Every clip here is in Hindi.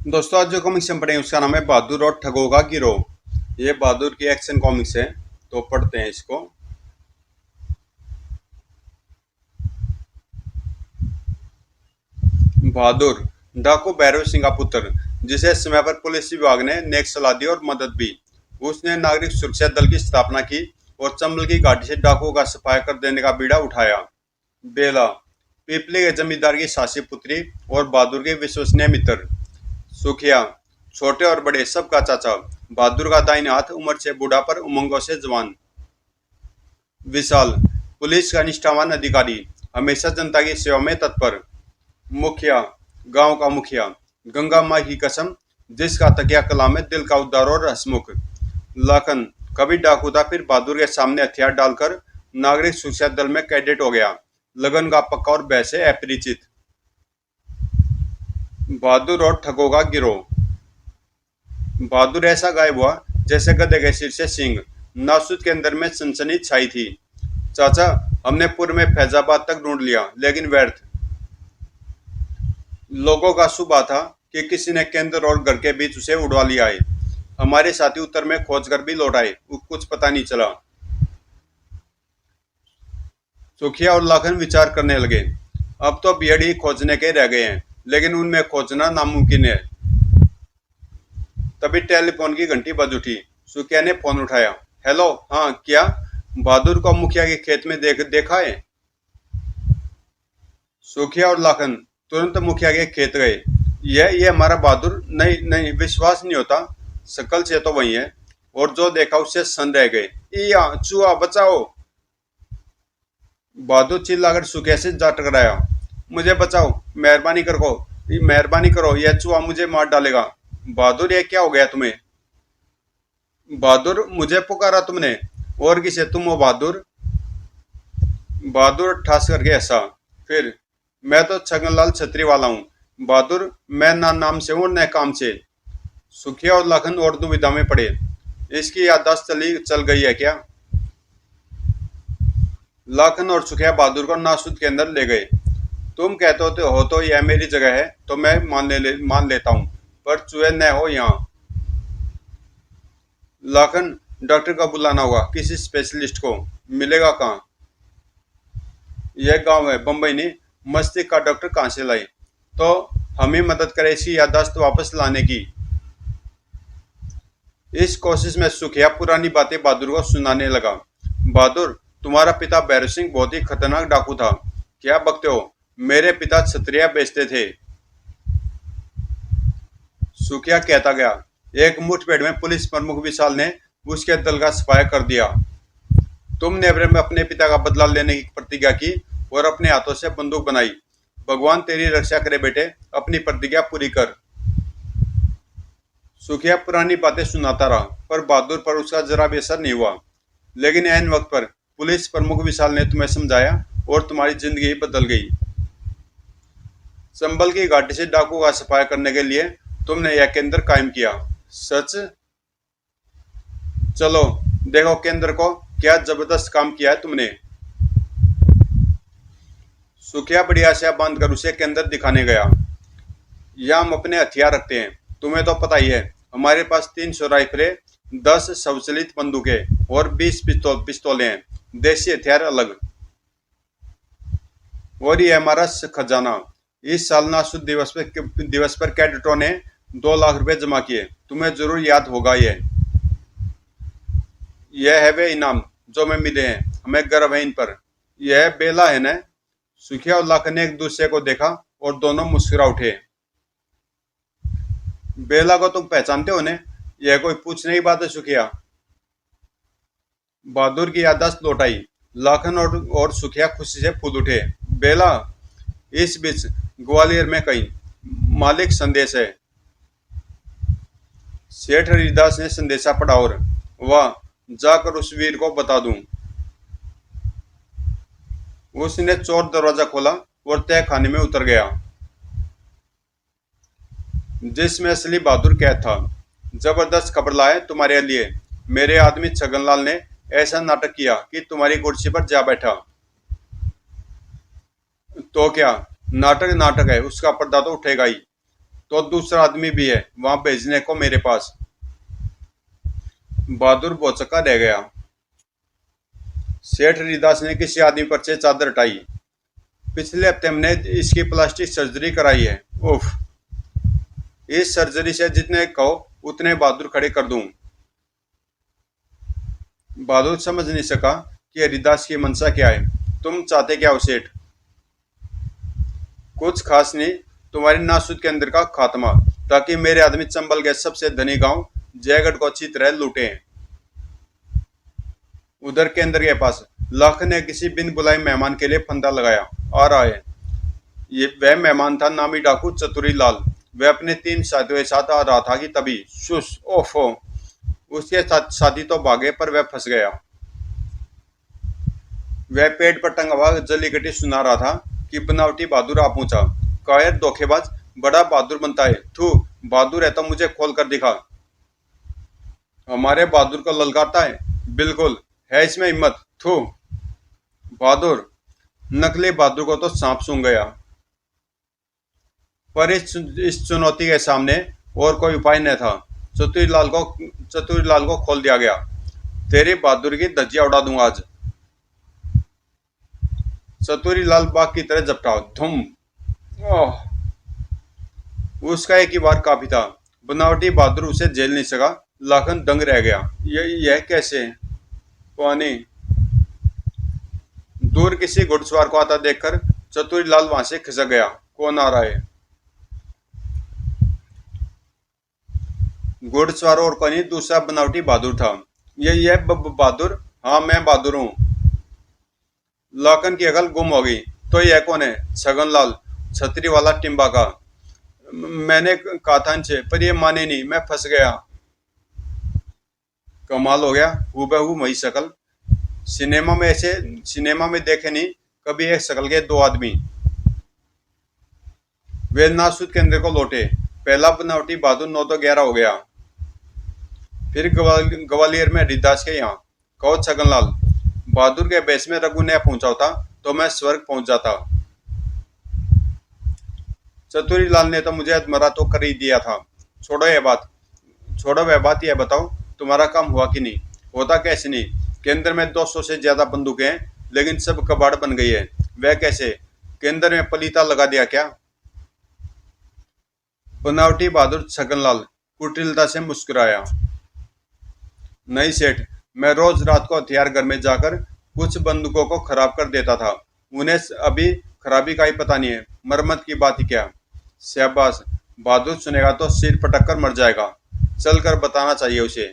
दोस्तों, आज जो कॉमिक्स हम पढ़ेंगे उसका नाम है बहादुर और ठगों का गिरोह। ये बहादुर की एक्शन कॉमिक्स है, तो पढ़ते हैं इसको। बहादुर डाकू भैरव सिंह का पुत्र, जिसे समय पर पुलिस विभाग ने नेक सलाह दी और मदद भी। उसने नागरिक सुरक्षा दल की स्थापना की और चंबल की घाटी से डाकुओं का सफाया कर देने का बीड़ा उठाया। बेला पीपली के जमींदार की सासी पुत्री और बहादुर के विश्वसनीय मित्र। सुखिया छोटे और बड़े सबका चाचा, बहादुर का दाहिने हाथ, उम्र से बूढ़ा पर उमंगों से जवान। विशाल पुलिस का निष्ठावान अधिकारी, हमेशा जनता की सेवा में तत्पर। मुखिया गांव का मुखिया, गंगा माँ की कसम, जिसका तकिया कलाम में दिल का उद्धार और हसमुख। लाखन कभी डाकू था, फिर बहादुर के सामने हथियार डालकर नागरिक सुरक्षा दल में कैडेट हो गया। लगन का पक्का और वैसे अपरिचित। बहादुर और ठगों का गिरोह। बहादुर ऐसा गायब हुआ जैसे गधे के सिर से सींग। नासुद के अंदर में सनसनी छाई थी। चाचा, हमने पूर्व में फैजाबाद तक ढूंढ लिया, लेकिन व्यर्थ। लोगों का सुबह था कि किसी ने केंद्र और घर के बीच उसे उड़वा लिया है। हमारे साथी उत्तर में खोज कर भी लौट आए, कुछ पता नहीं चला। सुखिया और लाखन विचार करने लगे। अब तो बियड़ ही खोजने के रह गए हैं, लेकिन उनमें खोजना नामुमकिन है। तभी टेलीफोन की घंटी बज उठी। सुखिया ने फोन उठाया। हेलो, हाँ क्या? बहादुर को मुखिया के खेत में देखा है? सुखिया और लाखन तुरंत मुखिया के खेत गए। ये हमारा बहादुर? नहीं नहीं, विश्वास नहीं होता। शकल से तो वही है, और जो देखा उससे सन रह गए। या चूहा बचाओ! बहादुर चिल्लाकर सुखिया से जा टकराया। मुझे बचाओ, मेहरबानी करो, यह चूहा मुझे मार डालेगा। बहादुर, ये क्या हो गया तुम्हें? बहादुर, मुझे पुकारा तुमने? और किसे? तुम हो बहादुर? बहादुर ठास करके हंसा। फिर, मैं तो छगनलाल छतरी वाला हूँ बहादुर। मैं ना नाम से हूँ न काम से। सुखिया और लखन और दुविधा में पड़े। इसकी याददाश्त चल गई है क्या? लाखन और सुखिया बहादुर को नासुद के अंदर ले गए। तुम कहते हो तो यह मेरी जगह है, तो मैं मान लेता हूँ, पर चूहे न हो यहाँ। लाखन, डॉक्टर का बुलाना होगा, किसी स्पेशलिस्ट को। मिलेगा कहाँ? यह गांव है, बम्बई नहीं। मस्तिष्क का डॉक्टर कहाँ से लाए? तो हम ही मदद करें इसकी याददाश्त वापस लाने की। इस कोशिश में सुखिया पुरानी बातें बहादुर को सुनाने लगा। बहादुर, तुम्हारा पिता भैरव सिंह बहुत ही खतरनाक डाकू था। क्या बकते हो? मेरे पिता छतरिया बेचते थे। सुखिया कहता गया। एक मुठभेड़ में पुलिस प्रमुख विशाल ने उसके दल का सफाया कर दिया। तुमने अपने पिता का बदला लेने की प्रतिज्ञा की और अपने हाथों से बंदूक बनाई। भगवान तेरी रक्षा करे बेटे, अपनी प्रतिज्ञा पूरी कर। सुखिया पुरानी बातें सुनाता रहा, पर बहादुर पर उसका जरा भी असर नहीं हुआ। लेकिन ऐन वक्त पर पुलिस प्रमुख विशाल ने तुम्हें समझाया और तुम्हारी जिंदगी बदल गई। संभल की घाटी से डाकू का सफाया करने के लिए तुमने यह केंद्र कायम किया। सच? चलो देखो केंद्र को, क्या जबरदस्त काम किया है तुमने। सुखिया बड़ी आशा बांध कर उसे केंद्र दिखाने गया। यहाँ हम अपने हथियार रखते हैं, तुम्हें तो पता ही है। हमारे पास 300 राइफलें, 10 स्वचालित बंदूकें और 20 पिस्तौलें हैं। देसी हथियार अलग। और ये हमारा खजाना। इस साल नासुद दिवस पर कैडेटों ने 2 लाख रुपए जमा किए। तुम्हें जरूर याद होगा ये। यह है वे इनाम जो हमें मिले हैं, हमें गर्व है इन पर। यह बेला है न? सुखिया और लाखन ने एक दूसरे को देखा और दोनों मुस्कुरा उठे। बेला को तुम पहचानते हो ने? यह कोई पूछने की बात है सुखिया? बहादुर की याददाश्त लौट आई। लाखन और सुखिया खुशी से फूल उठे। बेला? इस बीच ग्वालियर में कहीं मालिक संदेश है। सेठ हरिदास ने संदेशा पढ़ा और वाह, जाकर उस वीर को बता दूं। उसने चोर दरवाजा खोला और तय खाने में उतर गया, जिसमें असली बहादुर कैद था। जबरदस्त खबर लाए तुम्हारे लिए। मेरे आदमी छगनलाल ने ऐसा नाटक किया कि तुम्हारी कुर्सी पर जा बैठा। तो क्या? नाटक नाटक है, उसका पर्दा तो उठेगा ही। तो दूसरा आदमी भी है वहां भेजने को मेरे पास। बहादुर बोचका रह गया। सेठ हरिदास ने किसी आदमी पर से चादर हटाई। पिछले हफ्ते हमने इसकी प्लास्टिक सर्जरी कराई है। उफ, इस सर्जरी से जितने कहो उतने बहादुर खड़े कर दूं। बहादुर समझ नहीं सका कि हरिदास की मंशा क्या है। तुम चाहते क्या हो सेठ? कुछ खास नहीं, तुम्हारी नासूद के अंदर का खात्मा, ताकि मेरे आदमी चंबल के सबसे धनी गांव जयगढ़ को अच्छी तरह लूटे। उधर केंद्र के पास लाख ने किसी बिन बुलाए मेहमान के लिए फंदा लगाया। आ रहा है। ये वह मेहमान था, नामी डाकू चतुरी लाल। वह अपने 3 साथियों के साथ आ रहा था कि तभी शुश, ओफो, उसके साथी तो भागे पर वह फंस गया। वह पेड़ पर टंगा हुआ जलीकटी सुना रहा था कि बनावटी बहादुर आ पहुंचा। कायर धोखेबाज बड़ा बहादुर बनता है। थू, बहादुर है तो मुझे खोल कर दिखा। हमारे बहादुर को ललकारता है? बिल्कुल है इसमें हिम्मत। थू, बहादुर। नकली बहादुर को तो सांप सूंघ गया। पर इस चुनौती के सामने और कोई उपाय न था। चतुरीलाल को खोल दिया गया। तेरी बहादुर की धज्जियां उड़ा दूंगा आज। चतुरीलाल बाघ की तरह झपटा। धुम। ओह, उसका एक ही बार काफी था। बनावटी बहादुर उसे झेल नहीं सका। लाखन दंग रह गया। यह कैसे? पानी। दूर किसी घुड़सवार को आता देखकर चतुरीलाल वहां से खिसक गया। कौन आ रहा है? घुड़सवार और कोई नहीं, दूसरा बनावटी बहादुर था। यह बहादुर? हाँ, मैं बहादुर हूँ। लाखन की अकल गुम हो गई। तो यह कौन है? छगनलाल, छतरी वाला टिम्बा का। मैंने कहा था इनसे, पर ये माने नहीं। मैं फंस गया। कमाल हो गया, हूबहू वही शकल। सिनेमा में देखे नहीं कभी एक शकल के 2 आदमी। वे नासूद केंद्र को लौटे। पहला बनावटी बहादुर 9 तो 11 हो गया। फिर ग्वालियर में हरिदास के यहाँ। कहो छगनलाल, बहादुर के बेस में रघु ने पहुंचा होता तो मैं स्वर्ग पहुंच जाता। चतुरीलाल ने तो मुझे अधमरा तो कर ही दिया था। छोड़ो वह बात, यह बताओ तुम्हारा काम हुआ कि नहीं? होता कैसे नहीं? केंद्र में 200 से ज्यादा बंदूकें हैं, लेकिन सब कबाड़ बन गई है। वह कैसे? केंद्र में पलीता लगा दिया क्या? बनावटी बहादुर छगनलाल कुटिलता से मुस्कुराया। नहीं सेठ, मैं रोज रात को हथियार घर में जाकर कुछ बंदूकों को खराब कर देता था। उन्हें अभी खराबी का ही पता नहीं है, मरम्मत की बात ही क्या। शाबाश, बहादुर सुनेगा तो सिर पटक कर मर जाएगा। चल कर बताना चाहिए उसे।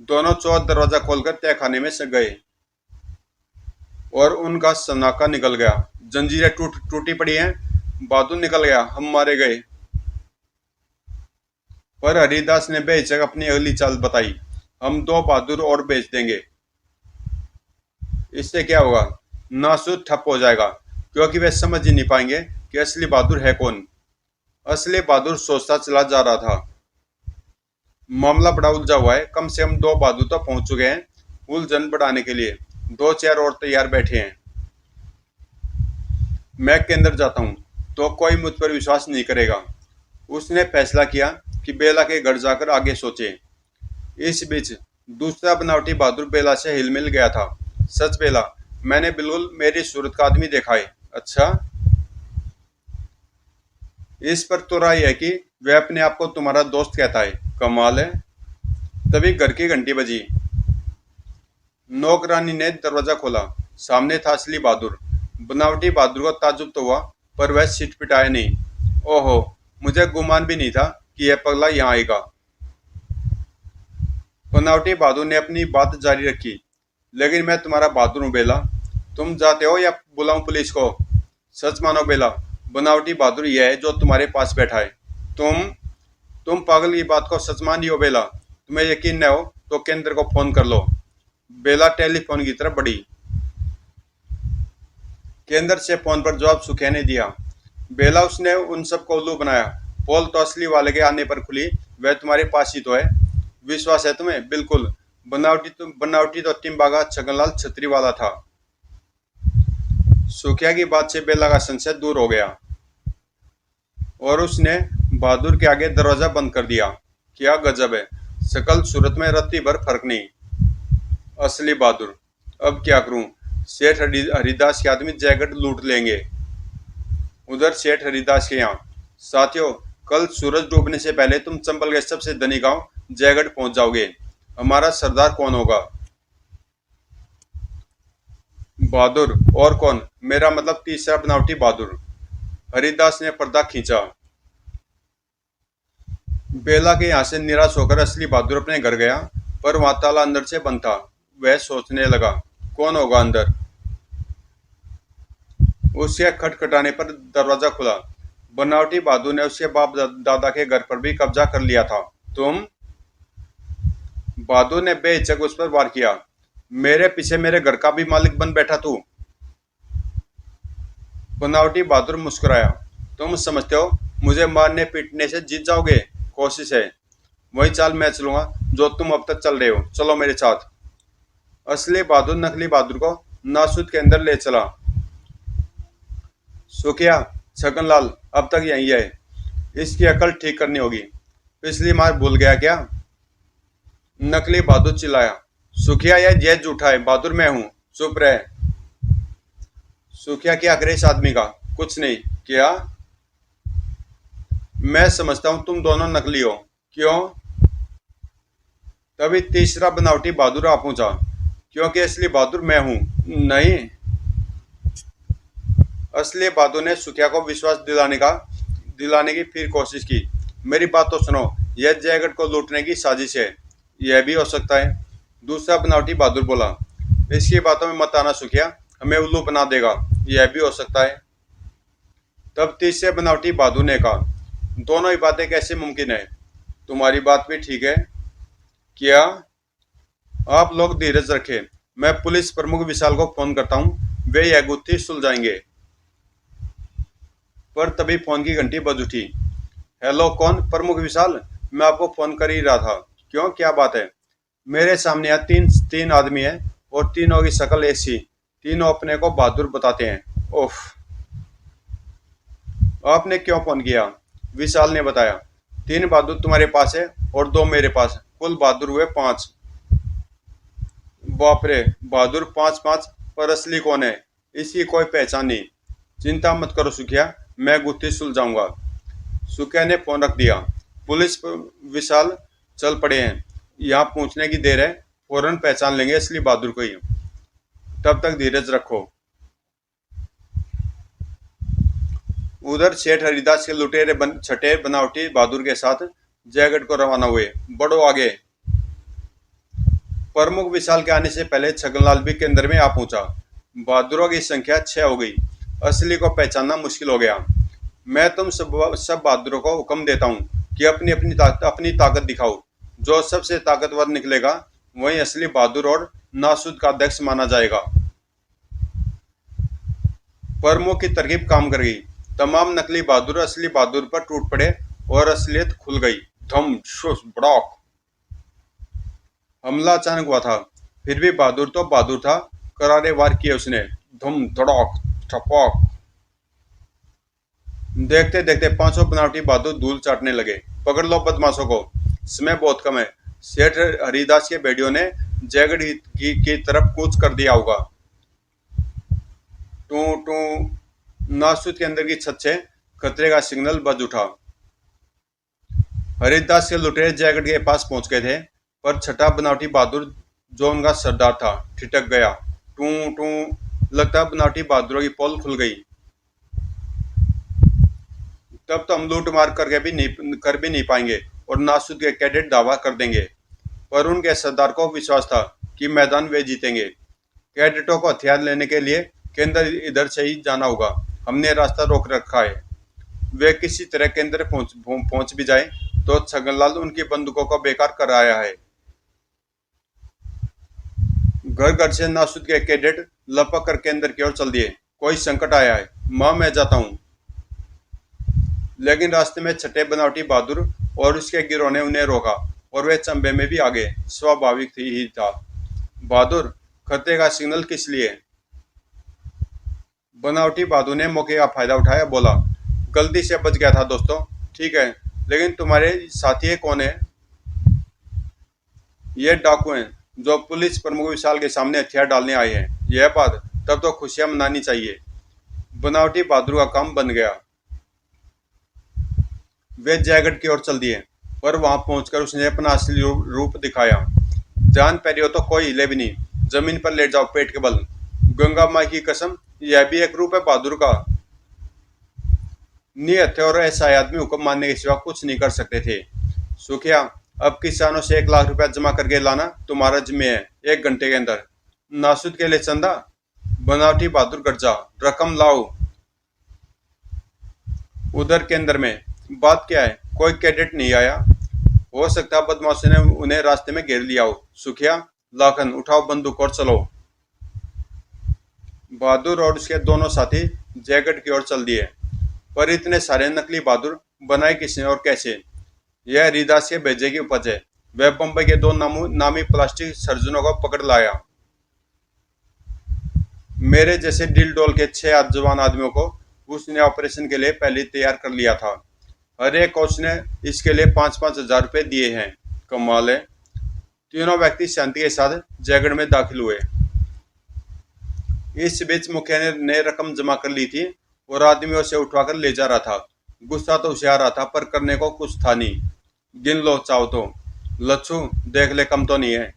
दोनों चौथ दरवाजा खोलकर तहखाने में से गए और उनका सनाका निकल गया। जंजीरें टूटी पड़ी हैं। बहादुर निकल गया, हम मारे गए। पर हरिदास ने बेहिचक अपनी अगली चाल बताई। हम 2 बहादुर और बेच देंगे। इससे क्या होगा? नासूद ठप हो जाएगा, क्योंकि वे समझ ही नहीं पाएंगे कि असली बहादुर है कौन। असली बहादुर सोचता चला जा रहा था। मामला बड़ा उलझा हुआ है। कम से कम 2 बहादुर तो पहुंच चुके हैं। उलझन बढ़ाने के लिए 2 चेयर और तैयार बैठे हैं। मैं केंद्र जाता हूं तो कोई मुझ पर विश्वास नहीं करेगा। उसने फैसला किया कि बेला के घर जाकर आगे सोचे। इस बीच दूसरा बनावटी बहादुर बेला से हिल मिल गया था। सच बेला, मैंने बिल्कुल मेरी सूरत का आदमी देखा है। अच्छा, इस पर तो राय है कि वह अपने आप को तुम्हारा दोस्त कहता है। कमाल है। तभी घर की घंटी बजी। नौकरानी ने दरवाजा खोला। सामने था असली बहादुर। बनावटी बहादुर को ताज्जुब तो हुआ, पर वह सिटपिटाया नहीं। ओहो, मुझे गुमान भी नहीं था कि यह पगला यहाँ आएगा। बनावटी बहादुर ने अपनी बात जारी रखी। लेकिन मैं तुम्हारा बहादुर हूँ बेला। तुम जाते हो या बुलाऊं पुलिस को? सच मानो बेला, बनावटी बहादुर यह है जो तुम्हारे पास बैठा है। तुम पागल की बात को सच मान हो बेला। तुम्हें यकीन न हो तो केंद्र को फोन कर लो। बेला टेलीफोन की तरफ बढ़ी। केंद्र से फोन पर जवाब सुखिया ने दिया। बेला, उसने उन सबको उल्लू बनाया। पोल तो असली वाले के आने पर खुली। वह तुम्हारे पास ही तो है। विश्वास है तुम्हें? बिल्कुल। बनावटी तो टिम्बागा छगनलाल छतरी वाला था। सुखिया की बात से बेला का संशय दूर हो गया। और उसने बहादुर के आगे दरवाजा बंद कर दिया। क्या गजब है, शकल सूरत में रत्ती भर फर्क नहीं। असली बहादुर। अब क्या करूं, सेठ हरिदास के आदमी जैकेट लूट लेंगे। उधर सेठ हरिदास के यहाँ। साथियों, कल सूरज डूबने से पहले तुम चंबल के सबसे धनी गांव जयगढ़ पहुंच जाओगे। हमारा सरदार कौन होगा? बहादुर। और कौन? मेरा मतलब तीसरा बनावटी बहादुर। हरिदास ने पर्दा खींचा। बेला के यहाँ से निराश होकर असली बहादुर अपने घर गया, पर वहां ताला अंदर से बंद था। वह सोचने लगा, कौन होगा अंदर? उसके खटखटाने पर दरवाजा खुला। बनावटी बहादुर ने उसके बाप दादा के घर पर भी कब्जा कर लिया था। तुम? बहादुर ने बेहिचक उस पर वार किया। मेरे पीछे मेरे घर का भी मालिक बन बैठा तू? बनावटी बहादुर मुस्कुराया। तुम समझते हो मुझे मारने पीटने से जीत जाओगे? कोशिश है। वही चाल मैं चलूंगा जो तुम अब तक चल रहे हो। चलो मेरे साथ। असली बहादुर नकली बहादुर को नासूद के अंदर ले चला। सुखिया, छगनलाल अब तक यही है। इसकी अकल ठीक करनी होगी। पिछली मार भूल गया क्या? नकली बहादुर चिल्लाया। सुखिया, यह झूठा है, बहादुर मैं हूं। चुप रहे। सुखिया क्या करे इस आदमी का? कुछ नहीं। क्या? मैं समझता हूं तुम दोनों नकली हो। क्यों? तभी तीसरा बनावटी बहादुर आ पहुंचा। क्योंकि असली बहादुर मैं हूं। नहीं। असली बहादुर ने सुखिया को विश्वास दिलाने की फिर कोशिश की। मेरी बात तो सुनो, यह जयगढ़ को लूटने की साजिश है। यह भी हो सकता है। दूसरा बनावटी बहादुर बोला। इसकी बातों में मत आना सुखिया, हमें उल्लू बना देगा। यह भी हो सकता है। तब तीसरे बनावटी बहादुर ने कहा, दोनों ही बातें कैसे मुमकिन है? तुम्हारी बात भी ठीक है। क्या? आप लोग धीरज रखें, मैं पुलिस प्रमुख विशाल को फोन करता हूँ, वे यह गुत्थी सुलझाएंगे। पर तभी फोन की घंटी बज उठी। हेलो, कौन? प्रमुख विशाल, मैं आपको फोन कर ही रहा था। क्यों, क्या बात है? मेरे सामने यहाँ तीन आदमी हैं और तीनों की शक्ल ऐसी। तीनों अपने को बहादुर बताते हैं। ओफ। आपने क्यों फोन किया? विशाल ने बताया। 3 बहादुर तुम्हारे पास है और 2 मेरे पास। कुल बहादुर हुए 5। बाप रे, बहादुर 5-5। पर असली कौन है? इसकी कोई पहचान नहीं। चिंता मत करो सुखिया, मैं गुत्थी सुलझाऊंगा। सुखिया ने फोन रख दिया। पुलिस विशाल चल पड़े हैं। यहाँ पहुंचने की देर है, फौरन पहचान लेंगे असली बहादुर को ही। तब तक धीरज रखो। उधर सेठ हरिदास के लुटेरे छठे बनावटी बहादुर के साथ जयगढ़ को रवाना हुए। बढ़ो आगे। प्रमुख विशाल के आने से पहले छगनलाल भी केंद्र में आ पहुंचा। बहादुरों की संख्या 6 हो गई। असली को पहचानना मुश्किल हो गया। मैं तुम सब बहादुरों को हुक्म देता हूँ कि अपनी ताकत दिखाओ। जो सबसे ताकतवर निकलेगा वही असली बहादुर और नासूद का अध्यक्ष माना जाएगा। प्रमुख की तरकीब काम कर गई। तमाम नकली बहादुर असली बहादुर पर टूट पड़े और असलियत खुल गई। धम शुस बड़ाक। हमला अचानक हुआ था, फिर भी बहादुर तो बहादुर था। करारे वार किए उसने। धम धड़ाक ठपाक। देखते देखते 500 बनावटी बहादुर धूल चाटने लगे। पकड़ लो बदमाशों को, समय बहुत कम है। सेठ हरिदास के भेड़ियों ने जयगढ़ की तरफ कूच कर दिया होगा। To to. नासूद के अंदर की छत से खतरे का सिग्नल बज उठा। हरिदास के लुटेरे जयगढ़ के पास पहुंच गए थे, पर छठा बनावटी बहादुर जो उनका सरदार था ठिठक गया। टू टू। लगता बनावटी बहादुरों की पोल खुल गई। तब तो हम लूट मार कर भी नहीं पाएंगे और नासूद के कैडेट दावा कर देंगे। पर उनके सरदार को विश्वास था कि मैदान वे जीतेंगे। कैडेटों को हथियार लेने के लिए केंद्र इधर से ही जाना होगा। हमने रास्ता रोक रखा है। वे किसी तरह केंद्र पहुंच भी जाए तो छगनलाल उनकी बंदूकों को बेकार कर आया है। घर घर से नासूद के कैडेट लपक कर केंद्र की ओर चल दिए। कोई संकट आया है? मां, मैं जाता हूं। लेकिन रास्ते में छठे बनावटी बहादुर और उसके गिरोह ने उन्हें रोका और वे चंबे में भी आ गए। स्वाभाविक ही था। बहादुर, खतरे का सिग्नल किस लिए? बनावटी बहादुर ने मौके का फायदा उठाया, बोला। गलती से बच गया था दोस्तों, ठीक है, लेकिन तुम्हारे साथी ये कौन है? ये डाकू हैं जो पुलिस प्रमुख विशाल के सामने हथियार डालने आए हैं। यह बात तब तो खुशियां मनानी चाहिए। बनावटी बहादुर का काम बन गया। वे जयगढ़ की ओर चल दिए, पर वहां पहुंचकर उसने अपना असली रूप दिखाया। जान पैरी हो तो कोई हिले भी नहीं, जमीन पर लेट जाओ पेट के बल। गंगा माई की कसम, यह भी एक रूप है बहादुर का। नियत थे और ऐसा आदमी हुक्म मानने के सिवा कुछ नहीं कर सकते थे। सुखिया, अब किसानों से 1 लाख रुपया जमा करके लाना तुम्हारा जिम्मे है, 1 घंटे के अंदर। नासुद के लिए चंदा? बनावटी बहादुर गर्जा, रकम लाओ। उधर केंद्र में बात क्या है? कोई कैडेट नहीं आया। हो सकता बदमाशों ने उन्हें रास्ते में घेर लिया हो। सुखिया, लाखन उठाओ बंदूक और चलो। बहादुर और उसके दोनों साथी जयगढ़ की ओर चल दिए, पर इतने सारे नकली बहादुर बनाए किसने और कैसे? यह हरिदास के भेजे की उपज है। वह बंबई के 2 नामी प्लास्टिक सर्जनों को पकड़ लाया। मेरे जैसे डिल डोल के 6 जवान आदमियों को उसने ऑपरेशन के लिए पहले तैयार कर लिया था। हर एक कोच ने इसके लिए 5-5 हजार रुपए दिए हैं। कमाल है। तीनों व्यक्ति शांति के साथ जयगढ़ में दाखिल हुए। इस बीच मुखिया ने रकम जमा कर ली थी और आदमियों से उठवाकर ले जा रहा था। गुस्सा तो उसे आ रहा था, पर करने को कुछ था नहीं। गिन लो चाहो तो। लच्छू देख ले, कम तो नहीं है।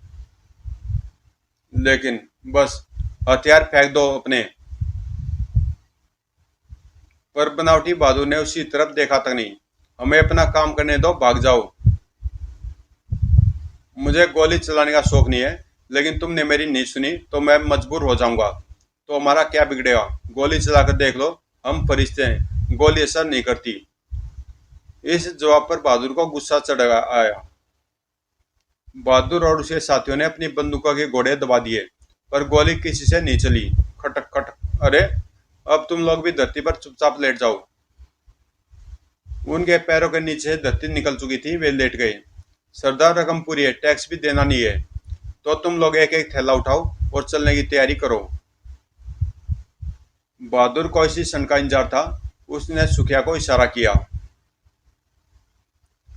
लेकिन बस हथियार फेंक दो अपने। पर बनावटी बहादुर ने उसी तरफ देखा तक नहीं। हमें अपना काम करने दो, भाग जाओ। मुझे गोली चलाने का शौक नहीं है, लेकिन तुमने मेरी नहीं सुनी तो मैं मजबूर हो जाऊंगा। तो हमारा क्या बिगड़ेगा? गोली चलाकर देख लो, हम फरिश्ते हैं, गोली असर नहीं करती। इस जवाब पर बहादुर को गुस्सा चढ़ आया। बहादुर और उसके साथियों ने अपनी बंदूकों के घोड़े दबा दिए, पर गोली किसी से नहीं चली। खटक खटक। अरे, अब तुम लोग भी धरती पर चुपचाप लेट जाओ। उनके पैरों के नीचे से धरती निकल चुकी थी, वे लेट गए। सरदार, रकम पूरी है, टैक्स भी देना नहीं है। तो तुम लोग एक एक थैला उठाओ और चलने की तैयारी करो। बहादुर को इसी क्षण का इंतजार था। उसने सुखिया को इशारा किया।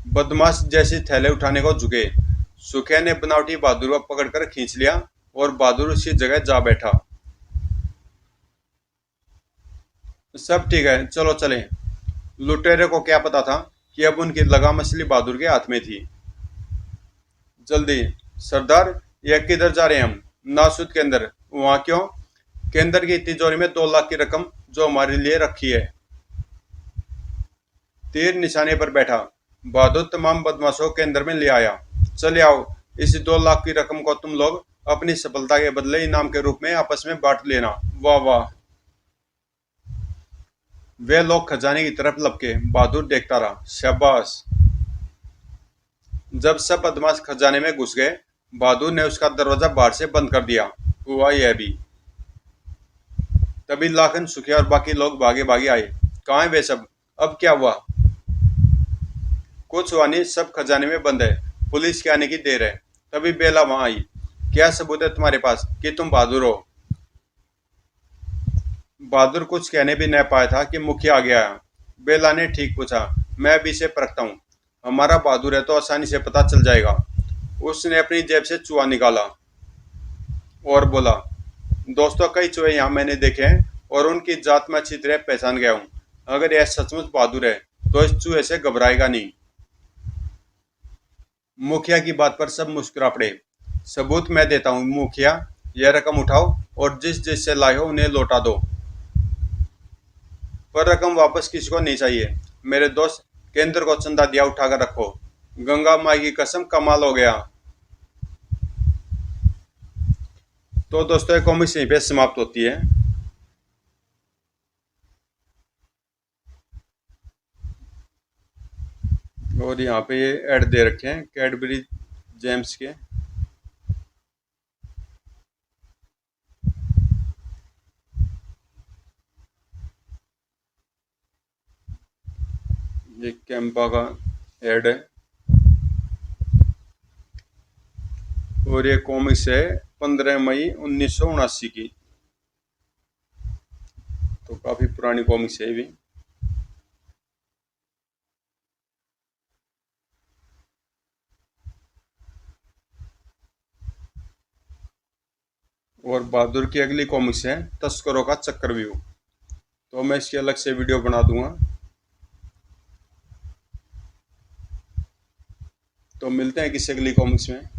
बदमाश जैसे थैले उठाने को झुके। सुखिया ने बनावटी बहादुर को पकड़कर खींच लिया और बहादुर उसकी जगह जा बैठा। सब ठीक है, चलो चलें। लुटेरे को क्या पता था कि अब उनकी लगाम असली बहादुर के हाथ में थी। जल्दी। सरदार, यह किधर जा रहे हैं हम? नासुद के अंदर। वहां क्यों? केंद्र की तिजोरी में 2 लाख की रकम जो हमारे लिए रखी है। तीर निशाने पर बैठा बहादुर तमाम बदमाशों के अंदर में ले आया। चले आओ, इस 2 लाख की रकम को तुम लोग अपनी सफलता के बदले इनाम के रूप में आपस में बांट लेना। वाह वाह। वे लोग खजाने की तरफ लपके। बहादुर देखता रहा। शाबाश। जब सब बदमाश खजाने में घुस गए, बहादुर ने उसका दरवाजा बाहर से बंद कर दिया। हुआ यह भी। तभी लाखन, सुखिया और बाकी लोग भागे भागे आए। कहाँ है वे सब? अब क्या हुआ? कुछ हुआ नहीं, सब खजाने में बंद है। पुलिस के आने की देर है। तभी बेला वहां आई। क्या सबूत है तुम्हारे पास कि तुम बहादुर हो? बहादुर कुछ कहने भी न पाया था कि मुखिया आ गया। बेला ने ठीक पूछा। मैं अभी से परखता हूँ। हमारा बहादुर है तो आसानी से पता चल जाएगा। उसने अपनी जेब से चूहा निकाला और बोला, दोस्तों, कई चूहे यहाँ मैंने देखे हैं और उनकी जात में अच्छी तरह पहचान गया हूँ। अगर यह सचमुच बहादुर है तो इस चूहे से घबराएगा नहीं। मुखिया की बात पर सब मुस्कुरा पड़े। सबूत मैं देता हूँ मुखिया। यह रकम उठाओ और जिस जिस से लाए हो उन्हें लौटा दो। पर रकम वापस किसी को नहीं चाहिए। मेरे दोस्त, केंद्र को चंदा दिया उठाकर रखो। गंगा माई की कसम, कमाल हो गया। तो दोस्तों, ये कॉमिक्स यहीं पे समाप्त होती है। और यहाँ पे ये ऐड दे रखे हैं कैडबरी जेम्स के। ये कैंपा का ऐड है और ये कॉमिक्स है 15 मई 1979 की। तो काफी पुरानी कॉमिक्स है ये भी। और बहादुर की अगली कॉमिक्स है तस्करों का चक्रव्यूह। तो मैं इसकी अलग से वीडियो बना दूंगा। तो मिलते हैं किसी अगली कॉमिक्स में।